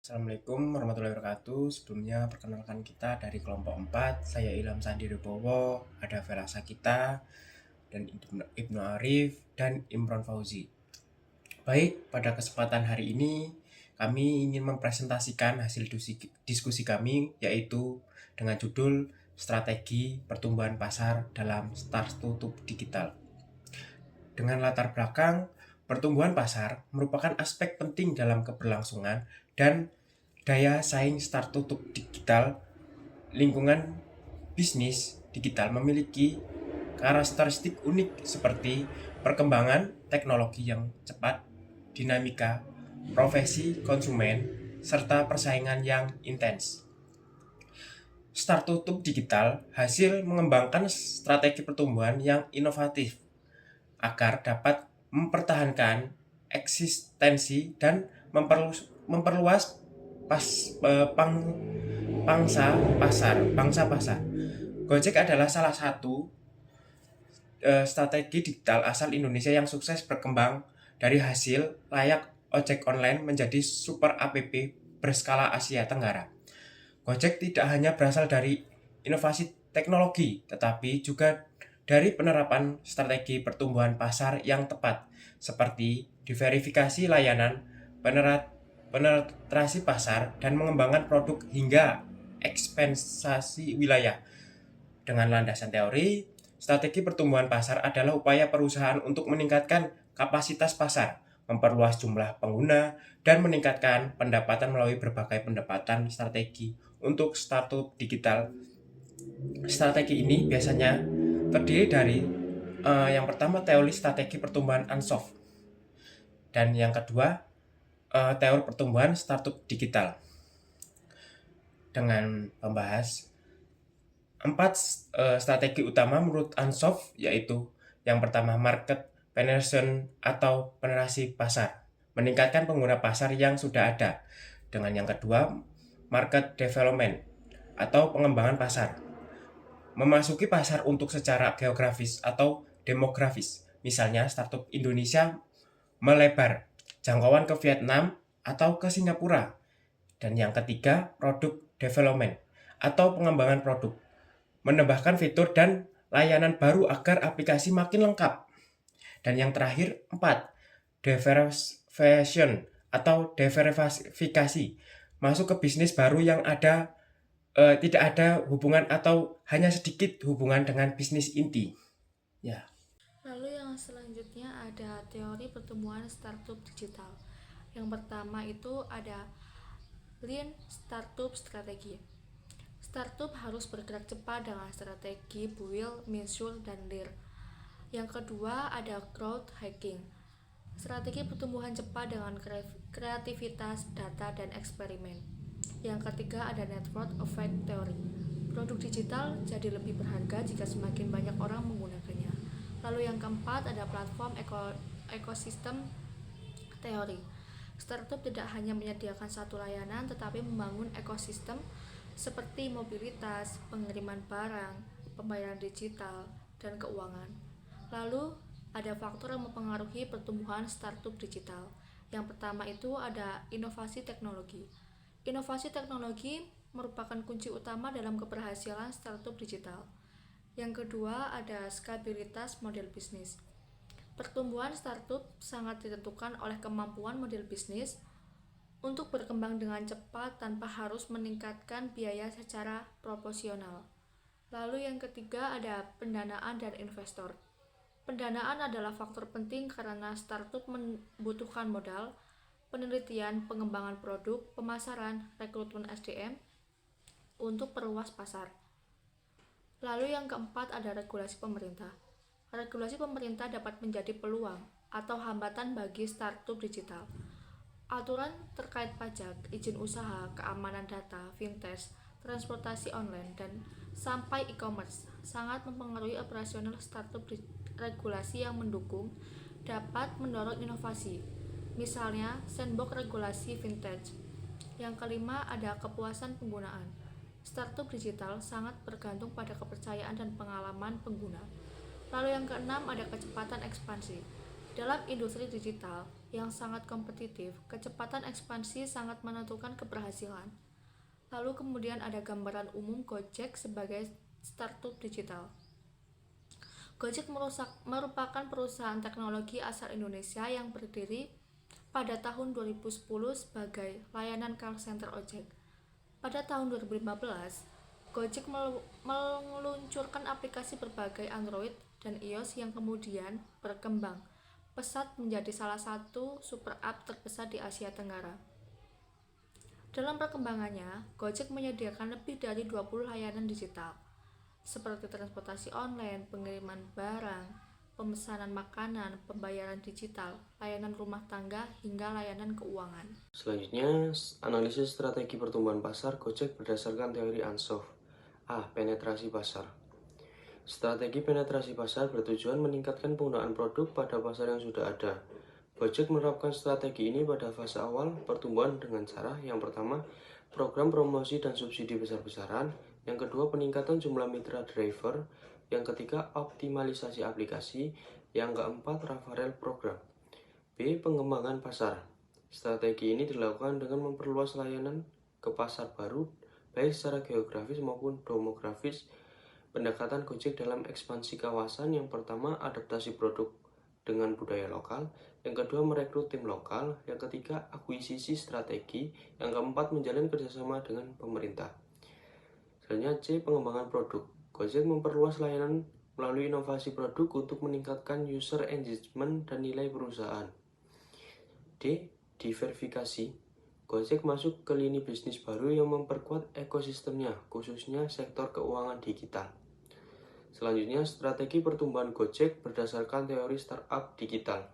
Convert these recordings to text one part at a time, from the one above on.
Assalamualaikum warahmatullahi wabarakatuh. Sebelumnya perkenalkan kita dari kelompok 4. Saya Ilham Sandi Ribowo, ada Vela Sakita, dan Ibnu Arif, dan Imron Fauzi. Baik, pada kesempatan hari ini kami ingin mempresentasikan hasil diskusi kami, yaitu dengan judul Strategi Pertumbuhan Pasar dalam Startup Digital. Dengan latar belakang, pertumbuhan pasar merupakan aspek penting dalam keberlangsungan dan daya saing startup digital. Lingkungan bisnis digital memiliki karakteristik unik seperti perkembangan teknologi yang cepat, dinamika profesi konsumen, serta persaingan yang intens. Startup digital hasil mengembangkan strategi pertumbuhan yang inovatif agar dapat mempertahankan eksistensi dan memperluas pangsa pasar. Gojek adalah salah satu strategi digital asal Indonesia yang sukses berkembang dari hasil layak ojek online menjadi super app berskala Asia Tenggara. Gojek tidak hanya berasal dari inovasi teknologi, tetapi juga dari penerapan strategi pertumbuhan pasar yang tepat, seperti diverifikasi layanan, penetrasi pasar, dan mengembangkan produk hingga ekspansi wilayah. Dengan landasan teori, strategi pertumbuhan pasar adalah upaya perusahaan untuk meningkatkan kapasitas pasar, memperluas jumlah pengguna, dan meningkatkan pendapatan melalui berbagai pendapatan strategi untuk startup digital. Strategi ini biasanya terdiri dari yang pertama teori strategi pertumbuhan Ansoff, dan yang kedua teori pertumbuhan startup digital. Dengan membahas 4 strategi utama menurut Ansoff, yaitu yang pertama market penetration atau penetrasi pasar, meningkatkan pengguna pasar yang sudah ada. Dengan yang kedua market development atau pengembangan pasar, memasuki pasar untuk secara geografis atau demografis. Misalnya startup Indonesia melebar jangkauan ke Vietnam atau ke Singapura. Dan yang ketiga produk development atau pengembangan produk, menambahkan fitur dan layanan baru agar aplikasi makin lengkap. Dan yang terakhir 4, diversification atau diverifikasi, masuk ke bisnis baru yang tidak ada hubungan atau hanya sedikit hubungan dengan bisnis inti. Ya. Lalu yang selanjutnya ada teori pertumbuhan startup digital. Yang pertama itu ada Lean Startup Strategy. Startup harus bergerak cepat dengan strategi build, measure, dan learn. Yang kedua ada growth hacking. Strategi pertumbuhan cepat dengan kreativitas, data, dan eksperimen. Yang ketiga ada network effect theory. Produk digital jadi lebih berharga jika semakin banyak orang menggunakannya. Lalu yang keempat ada platform ekosistem teori. Startup tidak hanya menyediakan satu layanan tetapi membangun ekosistem seperti mobilitas, pengiriman barang, pembayaran digital, dan keuangan. Lalu ada faktor yang mempengaruhi pertumbuhan startup digital. Yang pertama itu ada inovasi teknologi. Inovasi teknologi merupakan kunci utama dalam keberhasilan startup digital. Yang kedua ada skalabilitas model bisnis. Pertumbuhan startup sangat ditentukan oleh kemampuan model bisnis untuk berkembang dengan cepat tanpa harus meningkatkan biaya secara proporsional. Lalu yang ketiga ada pendanaan dan investor. Pendanaan adalah faktor penting karena startup membutuhkan modal, penelitian, pengembangan produk, pemasaran, rekrutmen SDM untuk perluas pasar. Lalu yang keempat ada regulasi pemerintah. Regulasi pemerintah dapat menjadi peluang atau hambatan bagi startup digital. Aturan terkait pajak, izin usaha, keamanan data, fintech, transportasi online, dan sampai e-commerce sangat mempengaruhi operasional startup. Regulasi yang mendukung dapat mendorong inovasi, misalnya sandbox regulasi fintech. Yang kelima ada kepuasan penggunaan. Startup digital sangat bergantung pada kepercayaan dan pengalaman pengguna. Lalu yang keenam ada kecepatan ekspansi. Dalam industri digital yang sangat kompetitif, kecepatan ekspansi sangat menentukan keberhasilan. Lalu kemudian ada gambaran umum Gojek sebagai startup digital. Gojek merupakan perusahaan teknologi asal Indonesia yang berdiri pada tahun 2010 sebagai layanan call center ojek. Pada tahun 2015, Gojek meluncurkan aplikasi berbagai Android dan iOS yang kemudian berkembang pesat menjadi salah satu super app terbesar di Asia Tenggara. Dalam perkembangannya, Gojek menyediakan lebih dari 20 layanan digital, seperti transportasi online, pengiriman barang, pemesanan makanan, pembayaran digital, layanan rumah tangga, hingga layanan keuangan. Selanjutnya, analisis strategi pertumbuhan pasar Gojek berdasarkan teori Ansoff. A. Penetrasi pasar. Strategi penetrasi pasar bertujuan meningkatkan penggunaan produk pada pasar yang sudah ada. Gojek menerapkan strategi ini pada fase awal pertumbuhan dengan cara yang pertama, program promosi dan subsidi besar-besaran, yang kedua, peningkatan jumlah mitra driver, yang ketiga, optimalisasi aplikasi, yang keempat, referral program. B. Pengembangan pasar. Strategi ini dilakukan dengan memperluas layanan ke pasar baru, baik secara geografis maupun demografis. Pendekatan Gojek dalam ekspansi kawasan yang pertama, adaptasi produk dengan budaya lokal, yang kedua, merekrut tim lokal, yang ketiga, akuisisi strategi, yang keempat, menjalin kerjasama dengan pemerintah. Selanjutnya C. Pengembangan produk. Gojek memperluas layanan melalui inovasi produk untuk meningkatkan user engagement dan nilai perusahaan. D. Diversifikasi. Gojek masuk ke lini bisnis baru yang memperkuat ekosistemnya, khususnya sektor keuangan digital. Selanjutnya, strategi pertumbuhan Gojek berdasarkan teori startup digital.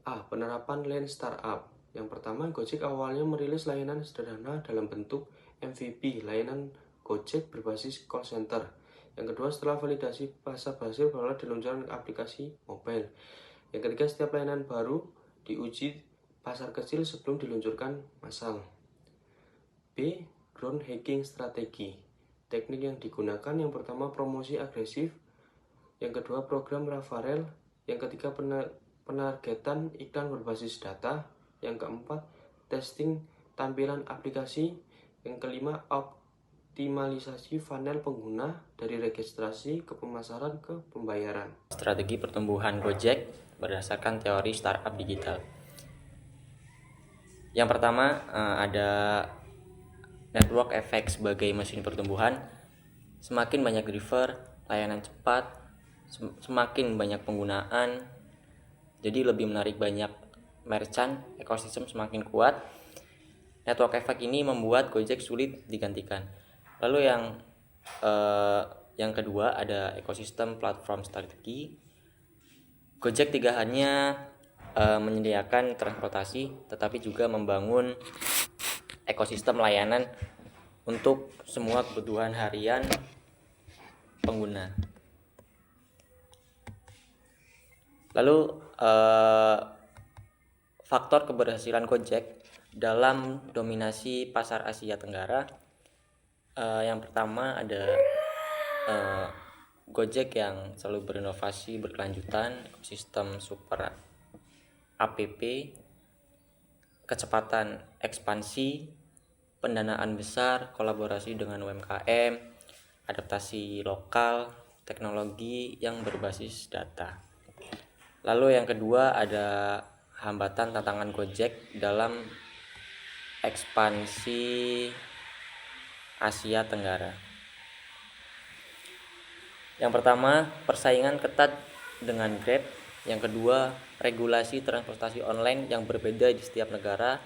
A. Penerapan Lean Startup. Yang pertama, Gojek awalnya merilis layanan sederhana dalam bentuk MVP, layanan Gojek berbasis call center. Yang kedua, setelah validasi pasar berhasil, barulah diluncurkan aplikasi mobile. Yang ketiga, setiap layanan baru diuji pasar kecil sebelum diluncurkan massal. B. Growth hacking strategi. Teknik yang digunakan yang pertama, promosi agresif, yang kedua, program referral, yang ketiga, penargetan iklan berbasis data, yang keempat, testing tampilan aplikasi, yang kelima, optimalisasi funnel pengguna dari registrasi ke pemasaran ke pembayaran. Strategi pertumbuhan Gojek berdasarkan teori startup digital. Yang pertama, ada network effect sebagai mesin pertumbuhan. Semakin banyak driver, layanan cepat, semakin banyak penggunaan, jadi lebih menarik banyak merchant, ekosistem semakin kuat. Network effect ini membuat Gojek sulit digantikan. Lalu yang kedua ada ekosistem platform strategi. Gojek tidak hanya menyediakan transportasi, tetapi juga membangun ekosistem layanan untuk semua kebutuhan harian pengguna. Lalu faktor keberhasilan Gojek dalam dominasi pasar Asia Tenggara, yang pertama ada Gojek yang selalu berinovasi berkelanjutan, ekosistem super app, kecepatan ekspansi, pendanaan besar, kolaborasi dengan UMKM, adaptasi lokal, teknologi yang berbasis data. Lalu yang kedua ada hambatan tantangan Gojek dalam ekspansi Asia Tenggara. Yang pertama, persaingan ketat dengan Grab. Yang kedua, regulasi transportasi online yang berbeda di setiap negara.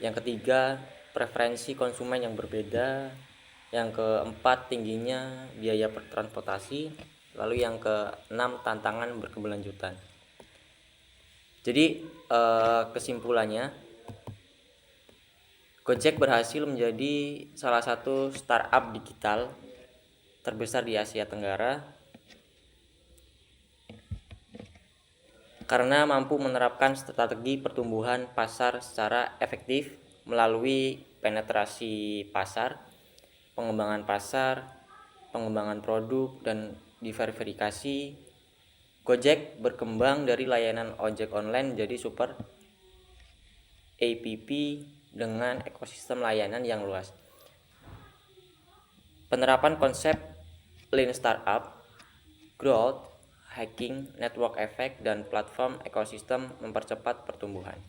Yang ketiga, preferensi konsumen yang berbeda. Yang keempat, tingginya biaya transportasi. Lalu yang keenam, tantangan berkeberlanjutan. Jadi kesimpulannya, Gojek berhasil menjadi salah satu startup digital terbesar di Asia Tenggara karena mampu menerapkan strategi pertumbuhan pasar secara efektif melalui penetrasi pasar, pengembangan pasar, pengembangan produk, dan diversifikasi, Gojek berkembang dari layanan ojek online jadi super app dengan ekosistem layanan yang luas. Penerapan konsep Lean Startup, growth, hacking, network effect, dan platform ekosistem mempercepat pertumbuhan.